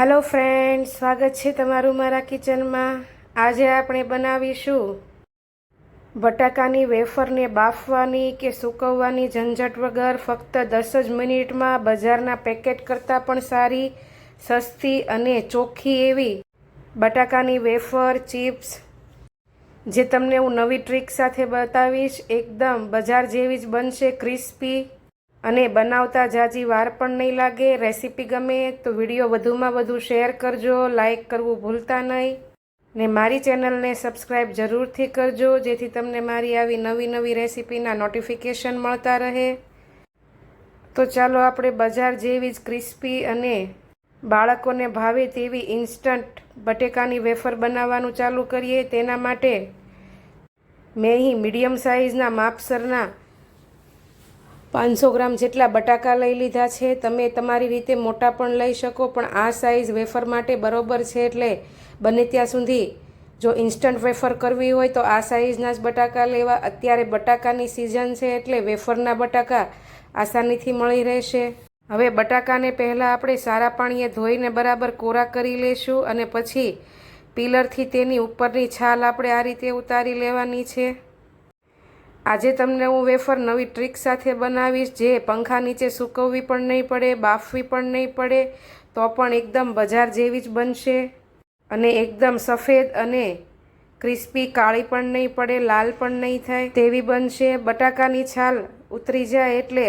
Hello friends, स्वागत है तमारू मारा किचन में। आज આપણે બનાવીશું બટાકાની વેફરને બાફવાની કે સૂકવવાની ઝંઝટ વગર ફક્ત 10 જ મિનિટમાં બજારના પેકેટ કરતાં પણ સારી, સસ્તી અને ચોખ્ખી એવી બટાકાની વેફર ચિપ્સ જે તમને હું નવી ટ્રીક સાથે બતાવીશ। એકદમ બજાર જેવી જ બનશે, ક્રિસ્પી અને બનાવતા જાજી વાર પણ નહીં લાગે। રેસીપી ગમે તો વિડીયો વધુમાં વધુ શેર કરજો, લાઈક કરવું ભૂલતા નહીં ને મારી ચેનલને સબસ્ક્રાઈબ જરૂરથી કરજો જેથી તમને મારી આવી નવી નવી રેસીપીના નોટિફિકેશન મળતા રહે। તો ચાલો આપણે બજાર જેવી જ ક્રિસ્પી અને બાળકોને ભાવે તેવી ઇન્સ્ટન્ટ બટેકાની વેફર બનાવવાનું ચાલુ કરીએ। તેના માટે મેં અહીં મીડિયમ સાઇઝના માપસરના 500 ગ્રામ જેટલા બટાકા લઈ લીધા છે। તમે તમારી રીતે મોટા પણ લઈ શકો, પણ આ સાઇઝ વેફર માટે બરોબર છે। એટલે બને ત્યાં સુધી જો ઇન્સ્ટન્ટ વેફર કરવી હોય તો આ સાઇઝના જ બટાકા લેવા। અત્યારે બટાકાની સિઝન છે એટલે વેફરના બટાકા આસાનીથી મળી રહેશે। હવે બટાકાને પહેલાં આપણે સારા પાણીએ ધોઈને બરાબર કોરા કરી લેશું અને પછી પીલરથી તેની ઉપરની છાલ આપણે આ રીતે ઉતારી લેવાની છે। આજે તમને હું વેફર નવી ટ્રીક સાથે બનાવીશ જે પંખા નીચે સૂકવવી પણ નહીં પડે, બાફવી પણ નહીં પડે, તો પણ એકદમ બજાર જેવી જ બનશે અને એકદમ સફેદ અને ક્રિસ્પી, કાળી પણ નહીં પડે, લાલ પણ નહીં થાય તેવી બનશે। બટાકાની છાલ ઉતરી જાય એટલે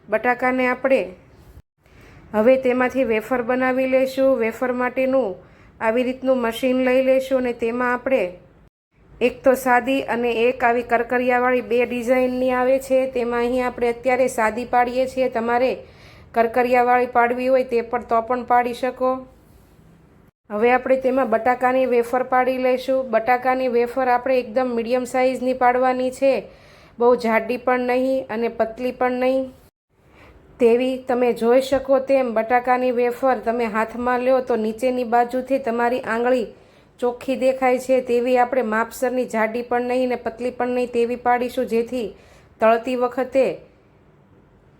બટાકાને આપણે હવે તેમાંથી વેફર બનાવી લઈશું। વેફર માટેનું આવી રીતનું મશીન લઈ લઈશું અને તેમાં આપણે એક તો સાદી અને એક આવી કરકરિયાવાળી બે ડિઝાઇનની આવે છે। તેમાં અહીં આપણે અત્યારે સાદી પાડીએ છીએ, તમારે કરકરિયાવાળી પાડવી હોય તે પણ તો પણ પાડી શકો। હવે આપણે તેમાં બટાકાની વેફર પાડી લઈશું। બટાકાની વેફર આપણે એકદમ મીડિયમ સાઇઝની પાડવાની છે, બહુ જાડી પણ નહીં અને પતલી પણ નહીં તેવી। તમે જોઈ શકો તેમ બટાકાની વેફર તમે હાથમાં લો તો નીચેની બાજુથી તમારી આંગળી ચોખ્ખી દેખાય છે તેવી આપણે માપસરની જાડી પણ નહીં ને પતલી પણ નહીં તેવી પાડીશું, જેથી તળતી વખતે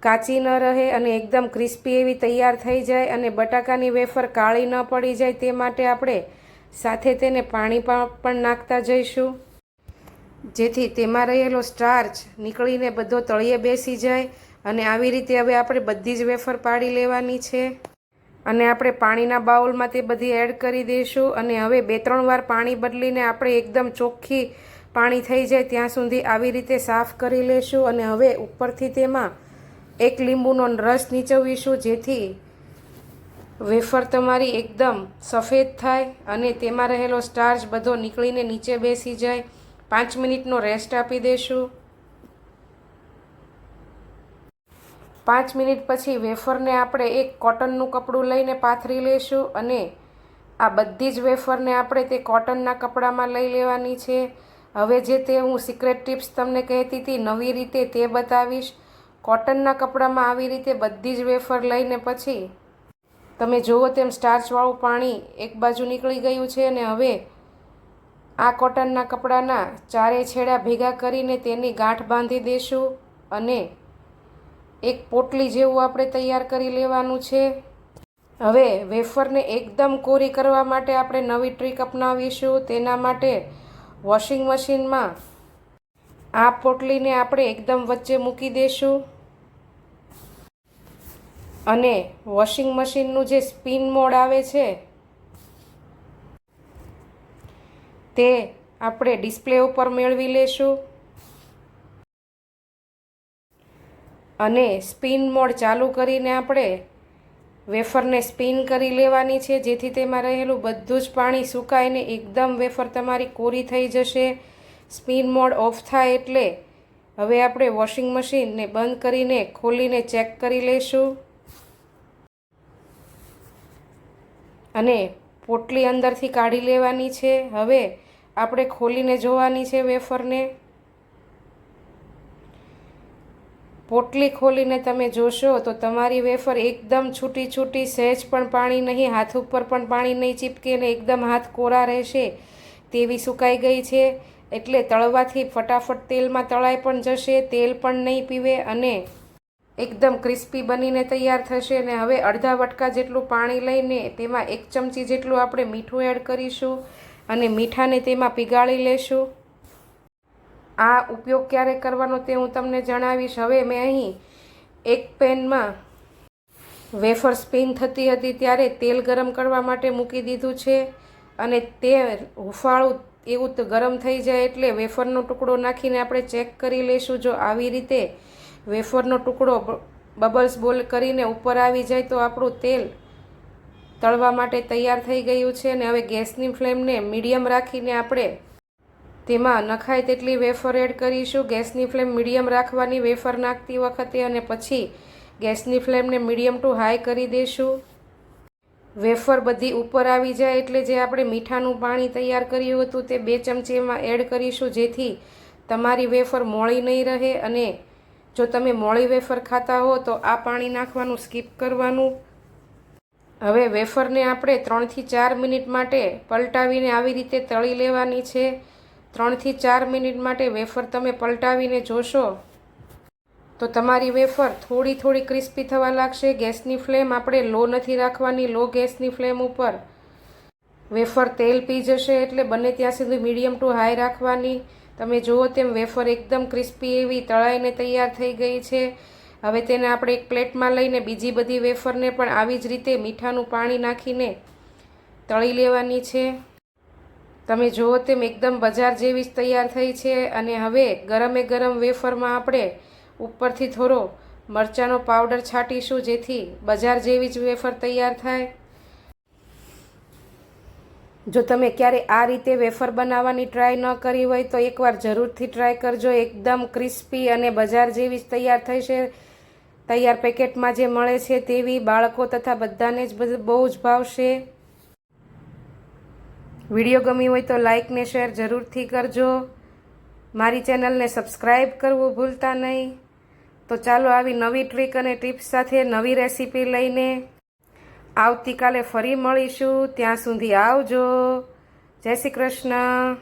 કાચી ન રહે અને એકદમ ક્રિસ્પી એવી તૈયાર થઈ જાય અને બટાકાની વેફર કાળી ન પડી જાય તે માટે આપણે સાથે તેને પાણી પણ નાખતા જઈશું જેથી તેમાં રહેલો સ્ટાર્ચ નીકળીને બધો તળિયે બેસી જાય। અને આવી રીતે હવે આપણે બધી જ વેફર પાડી લેવાની છે અને આપણે પાણીના બાઉલમાં તે બધી એડ કરી દઈશું અને હવે 2-3 વાર પાણી બદલીને આપણે એકદમ ચોખ્ખી પાણી થઈ જાય ત્યાં સુધી આવી રીતે સાફ કરી લેશું અને હવે ઉપરથી તેમાં 1 લીંબુનો રસ નીચોવીશું જેથી વેફર તમારી એકદમ સફેદ થાય અને તેમાં રહેલો સ્ટાર્ચ બધો નીકળીને નીચે બેસી જાય। 5 મિનિટનો રેસ્ટ આપી દઈશું। 5 મિનિટ પછી વેફરને આપણે એક કોટનનું કપડું લઈને પાથરી લઈશું અને આ બધી જ વેફરને આપણે તે કોટનના કપડામાં લઈ લેવાની છે। હવે જે તે હું સિક્રેટ ટિપ્સ તમને કહેતી હતી નવી રીતે તે બતાવીશ। કોટનના કપડામાં આવી રીતે બધી જ વેફર લઈને પછી તમે જુઓ તેમ સ્ટાર્ચવાળું પાણી એક બાજુ નીકળી ગયું છે અને હવે આ કોટનના કપડાના ચારે છેડા ભેગા કરીને તેની ગાંઠ બાંધી દઈશું અને એક પોટલી જેવું આપણે તૈયાર કરી લેવાનું છે। હવે વેફરને એકદમ કોરી કરવા માટે આપણે નવી ટ્રીક અપનાવીશું। તેના માટે વોશિંગ મશીનમાં આ પોટલીને આપણે એકદમ વચ્ચે મૂકી દઈશું અને વોશિંગ મશીનનું જે સ્પિન મોડ આવે છે તે આપણે ડિસ્પ્લે ઉપર મેળવી લેશું અને સ્પિન મોડ ચાલુ કરીને આપણે વેફરને સ્પિન કરી લેવાની છે જેથી તેમાં રહેલું બધું જ પાણી સુકાઈને એકદમ વેફર તમારી કોરી થઈ જશે। સ્પિન મોડ ઓફ થાય એટલે હવે આપણે વોશિંગ મશીનને બંધ કરીને ખોલીને ચેક કરી લઈશું અને પોટલી અંદરથી કાઢી લેવાની છે। હવે આપણે ખોલીને જોવાની છે વેફરને। પોટલી ખોલીને તમે જોશો તો તમારી વેફર એકદમ છૂટી છૂટી, સહેજ પણ પાણી નહીં, હાથ ઉપર પણ પાણી નહીં ચીપકે અને એકદમ હાથ કોરા રહેશે તેવી સુકાઈ ગઈ છે। એટલે તળવાથી ફટાફટ તેલમાં તળાઈ પણ જશે, તેલ પણ નહીં પીવે અને એકદમ ક્રિસ્પી બનીને તૈયાર થશે. અને હવે અડધા વટકા જેટલું પાણી લઈને તેમાં 1 ચમચી જેટલું આપણે મીઠું એડ કરીશું અને મીઠાને તેમાં પીગાળી લેશું. આ ઉપયોગ ક્યારે કરવાનો તે હું તમને જણાવીશ. હવે મેં અહીં એક પેનમાં વેફર સ્પિન થતી હતી ત્યારે તેલ ગરમ કરવા માટે મૂકી દીધું છે અને તે હુંફાળું એવું ગરમ થઈ જાય એટલે વેફરનો ટુકડો નાખીને આપણે ચેક કરી લઈશું. જો આવી રીતે વેફરનો ટુકડો બબલ્સ બોલ કરીને ઉપર આવી જાય તો આપણું તેલ તળવા માટે તૈયાર થઈ ગયું છે. અને હવે ગેસની ફ્લેમને મીડિયમ રાખીને આપણે તેમાં નખાય તેટલી વેફર એડ કરીશું. ગેસની ફ્લેમ મીડિયમ રાખવાની વેફર નાખતી વખતે અને પછી ગેસની ફ્લેમને મીડિયમ ટુ હાઈ કરી દઈશું. વેફર બધી ઉપર આવી જાય એટલે જે આપણે મીઠાનું પાણી તૈયાર કર્યું હતું તે 2 ચમચી એમાં એડ કરીશું, જેથી તમારી વેફર મોળી નહીં રહે. અને જો તમે મોળી વેફર ખાતા હો તો આ પાણી નાખવાનું સ્કીપ કરવાનું. હવે વેફરને આપણે 3 થી 4 મિનિટ માટે પલટાવીને આવી રીતે તળી લેવાની છે. 3 થી 4 મિનિટ માટે વેફર તમે પલટાવીને જોશો તો તમારી વેફર થોડી ક્રિસ્પી થવા લાગશે. ગેસની ફ્લેમ આપણે લો નથી રાખવાની. લો ગેસની ફ્લેમ ઉપર વેફર તેલ પી જશે એટલે બને ત્યાં સુધી મીડિયમ ટુ હાઈ રાખવાની. તમે જુઓ તેમ વેફર એકદમ ક્રિસ્પી એવી તળાઈને તૈયાર થઈ ગઈ છે. હવે તેને આપણે એક પ્લેટમાં લઈને બીજી બધી વેફરને પણ આવી જ રીતે મીઠાનું પાણી નાખીને તળી લેવાની છે. તમે જુઓ તેમ એકદમ બજાર જેવી જ તૈયાર થઈ છે. અને હવે ગરમે ગરમ વેફરમાં આપણે ઉપરથી થોડો મરચાંનો પાવડર છાંટીશું, જેથી બજાર જેવી જ વેફર તૈયાર થાય. જો તમે ક્યારે આ રીતે વેફર બનાવવાની ટ્રાય ન કરી હોય તો એકવાર જરૂરથી ટ્રાય કરજો. એકદમ ક્રિસ્પી અને બજાર જેવી જ તૈયાર થશે. તૈયાર પેકેટમાં જે મળે છે તેવી. બાળકો તથા બધાને જ બહુ જ ભાવશે. વિડીયો ગમી હોય તો લાઈક ને શેર જરૂરથી કરજો. મારી ચેનલને સબસ્ક્રાઈબ કરવું ભૂલતા નહીં. તો ચાલો આવી નવી ટ્રીક અને ટિપ્સ સાથે નવી રેસીપી લઈને આવતીકાલે ફરી મળીશું. ત્યાં સુધી આવજો. જય શ્રી કૃષ્ણ.